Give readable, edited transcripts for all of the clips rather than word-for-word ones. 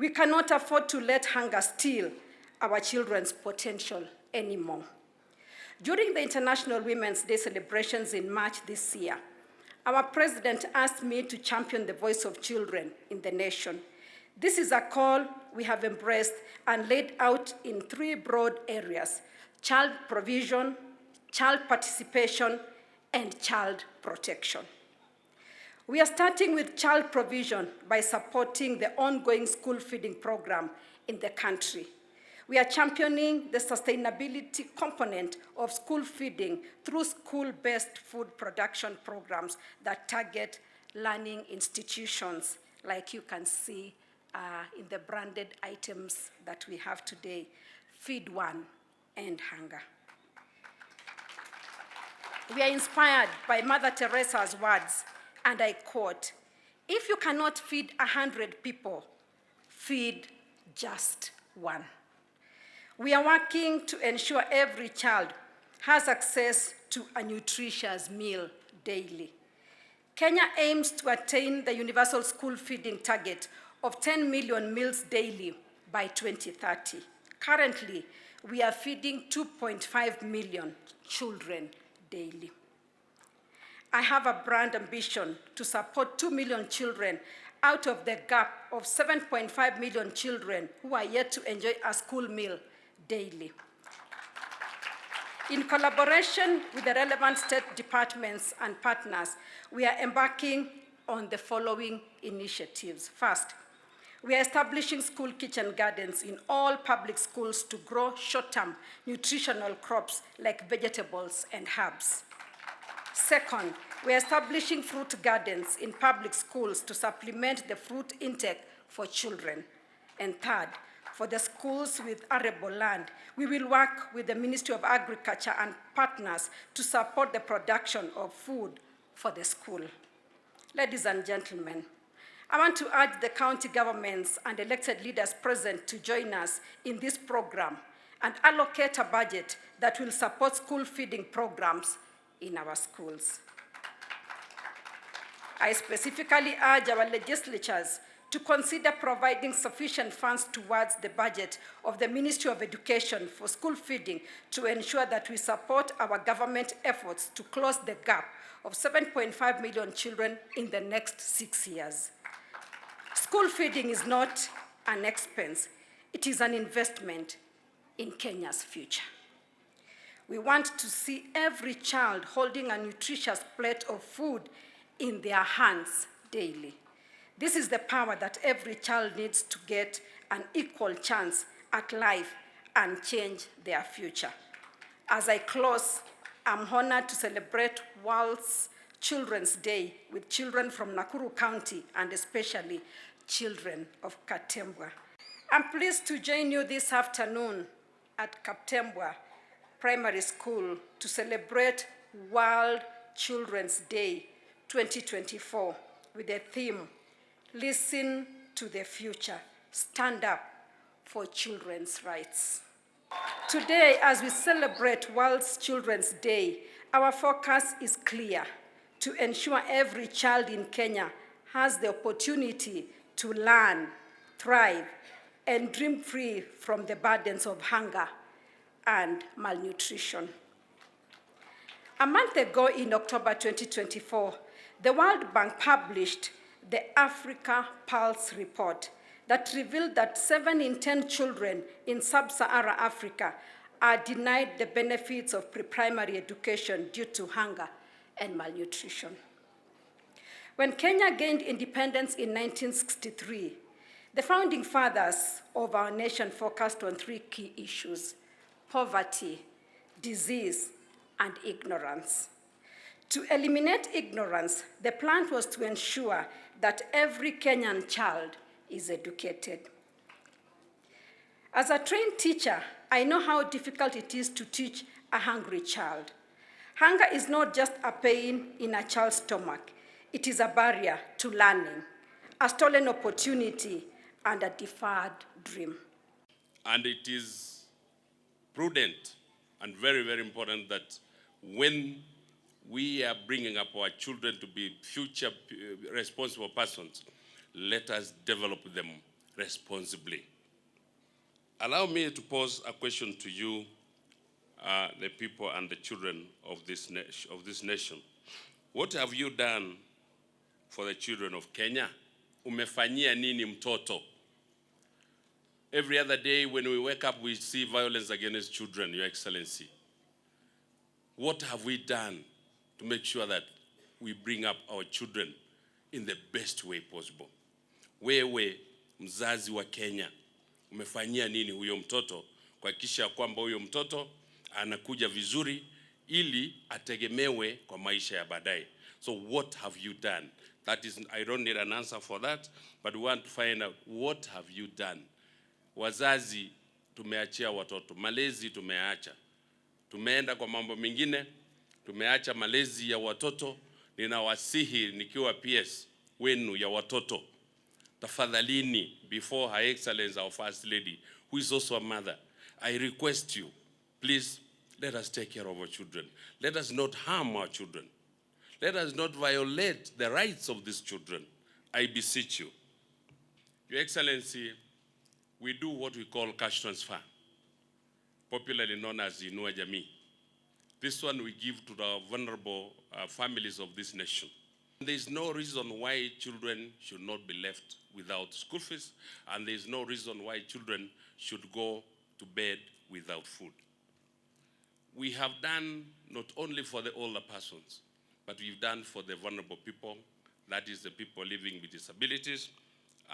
We cannot afford to let hunger steal our children's potential anymore. During the International Women's Day celebrations in March this year, our president asked me to champion the voice of children in the nation. This is a call we have embraced and laid out in 3 broad areas: child provision, child participation, and child protection. We are starting with child provision by supporting the ongoing school feeding program in the country. We are championing the sustainability component of school feeding through school-based food production programs that target learning institutions, like you can see in the branded items that we have today: Feed One and Hunger. We are inspired by Mother Teresa's words, and I quote, "If you cannot feed 100 people, feed just one." We are working to ensure every child has access to a nutritious meal daily. Kenya aims to attain the universal school feeding target of 10 million meals daily by 2030. Currently, we are feeding 2.5 million children daily. I have a brand ambition to support 2 million children out of the gap of 7.5 million children who are yet to enjoy a school meal daily. In collaboration with the relevant state departments and partners, we are embarking on the following initiatives. First, we are establishing school kitchen gardens in all public schools to grow short-term nutritional crops like vegetables and herbs. Second, we are establishing fruit gardens in public schools to supplement the fruit intake for children. And third, for the schools with arable land, we will work with the Ministry of Agriculture and partners to support the production of food for the school. Ladies and gentlemen, I want to urge the county governments and elected leaders present to join us in this program and allocate a budget that will support school feeding programs in our schools. I specifically urge our legislatures to consider providing sufficient funds towards the budget of the Ministry of Education for school feeding to ensure that we support our government efforts to close the gap of 7.5 million children in the next 6 years. School feeding is not an expense, it is an investment in Kenya's future. We want to see every child holding a nutritious plate of food in their hands daily. This is the power that every child needs to get an equal chance at life and change their future. As I close, I'm honored to celebrate World's Children's Day with children from Nakuru County and especially children of Katembwa. I'm pleased to join you this afternoon at Katembwa Primary School to celebrate World Children's Day 2024 with the theme, Listen to the Future, Stand Up for Children's Rights. Today, as we celebrate World Children's Day, our focus is clear: to ensure every child in Kenya has the opportunity to learn, thrive, and dream free from the burdens of hunger and malnutrition. A month ago, in October 2024, the World Bank published the Africa Pulse report that revealed that 7 in 10 children in sub-Saharan Africa are denied the benefits of pre-primary education due to hunger and malnutrition. When Kenya gained independence in 1963, the founding fathers of our nation focused on 3 key issues: poverty, disease, and ignorance. To eliminate ignorance, the plan was to ensure that every Kenyan child is educated. As a trained teacher, I know how difficult it is to teach a hungry child. Hunger is not just a pain in a child's stomach. It is a barrier to learning, a stolen opportunity, and a deferred dream. And it is prudent and very, very important that when we are bringing up our children to be future responsible persons, let us develop them responsibly. Allow me to pose a question to you, the people and the children of this nation. What have you done for the children of Kenya? Umefanyia nini mtoto? Every other day when we wake up, we see violence against children, Your Excellency. What have we done to make sure that we bring up our children in the best way possible? Wewe mzazi wa Kenya, umefanyia nini huyo mtoto kuhakikisha kwamba huyo mtoto anakuja vizuri ili ategemewe kwa maisha ya baadaye? So what have you done? That is, I don't need an answer for that, but we want to find out what have you done. Wazazi tumeachia watoto, malezi tumeacha. Tumeenda kwa mambo mengine, tumeacha malezi ya watoto. Ninawasihi nikiwa PS wenu ya watoto, tafadhalini, before Her Excellency our First Lady, who is also a mother, I request you, please, let us take care of our children. Let us not harm our children. Let us not violate the rights of these children. I beseech you. Your Excellency, we do what we call cash transfer, popularly known as Inua Jamii. This one we give to the vulnerable families of this nation. There is no reason why children should not be left without school fees, and there is no reason why children should go to bed without food. We have done not only for the older persons, but we've done for the vulnerable people, that is the people living with disabilities,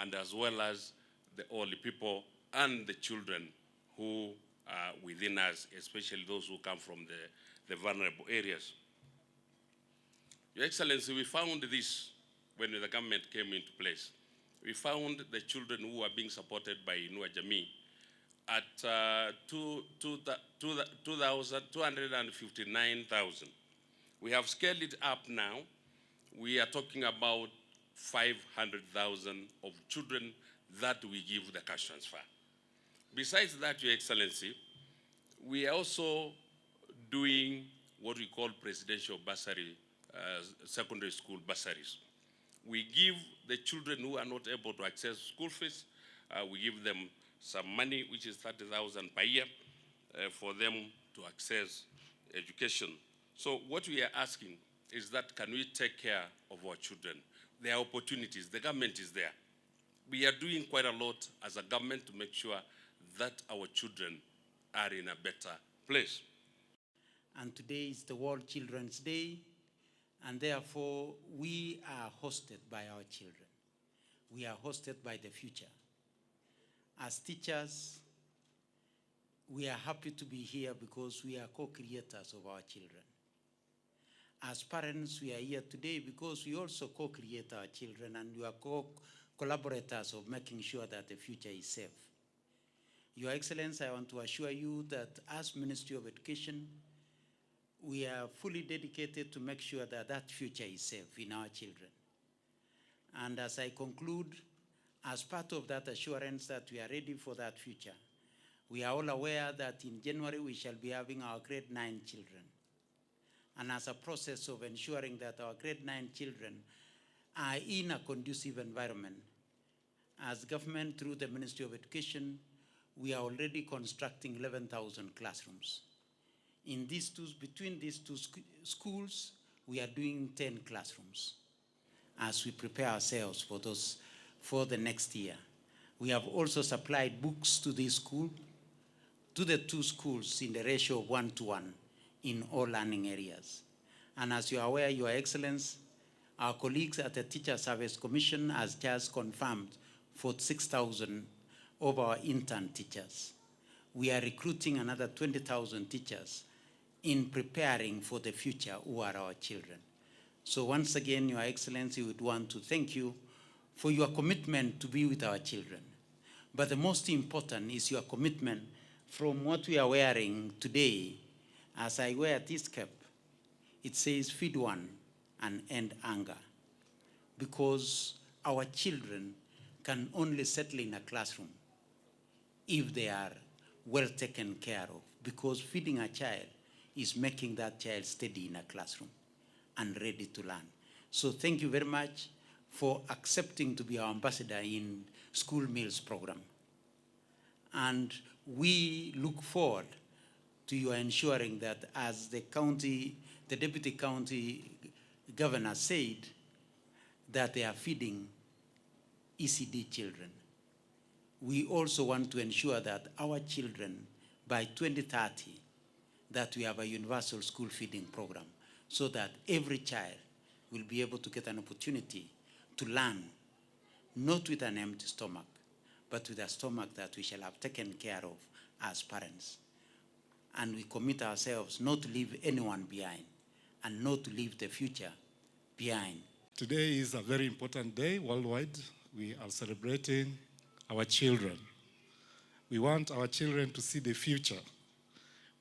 and as well as the older people and the children who are within us, especially those who come from the vulnerable areas. Your Excellency, we found this when the government came into place. We found the children who are being supported by Inua Jamii at 259,000. We have scaled it up now. We are talking about 500,000 of children that we give the cash transfer. Besides that, Your Excellency, we are also doing what we call presidential bursary, secondary school bursaries. We give the children who are not able to access school fees, we give them some money, which is 30,000 per year, for them to access education. So what we are asking is that, can we take care of our children? There are opportunities, the government is there. We are doing quite a lot as a government to make sure that our children are in a better place. And today is the World Children's Day, and therefore we are hosted by our children. We are hosted by the future. As teachers, we are happy to be here because we are co-creators of our children. As parents, we are here today because we also co-create our children, and we are collaborators of making sure that the future is safe. Your Excellency, I want to assure you that as Ministry of Education, we are fully dedicated to make sure that that future is safe in our children. And as I conclude, as part of that assurance that we are ready for that future, we are all aware that in January we shall be having our grade 9 children. And as a process of ensuring that our grade 9 children are in a conducive environment, as government through the Ministry of Education, we are already constructing 11,000 classrooms. In these two, between these two schools, we are doing 10 classrooms as we prepare ourselves for the next year. We have also supplied books to this school, to the two schools in the ratio of 1:1 in all learning areas. And as you are aware, Your Excellency, our colleagues at the Teacher Service Commission has just confirmed 46,000 of our intern teachers. We are recruiting another 20,000 teachers in preparing for the future who are our children. So once again, Your Excellency, we would want to thank you for your commitment to be with our children. But the most important is your commitment from what we are wearing today. As I wear this cap, it says feed one and end hunger. Because our children can only settle in a classroom if they are well taken care of. Because feeding a child is making that child steady in a classroom and ready to learn. So thank you very much for accepting to be our ambassador in school meals program. And we look forward to your ensuring that, as the deputy county governor said, that they are feeding ECD children. We also want to ensure that our children, by 2030, that we have a universal school feeding program, so that every child will be able to get an opportunity to learn, not with an empty stomach, but with a stomach that we shall have taken care of as parents. And we commit ourselves not to leave anyone behind and not to leave the future behind. Today is a very important day worldwide. We are celebrating our children. We want our children to see the future.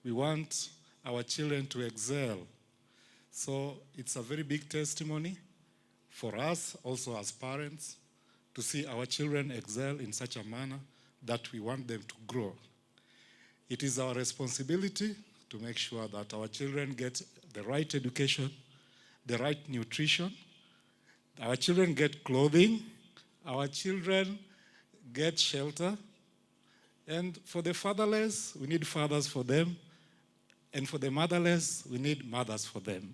We want our children to excel. So it's a very big testimony for us also as parents to see our children excel in such a manner that we want them to grow. It is our responsibility to make sure that our children get the right education, the right nutrition, our children get clothing, our children get shelter, and for the fatherless, we need fathers for them, and for the motherless, we need mothers for them.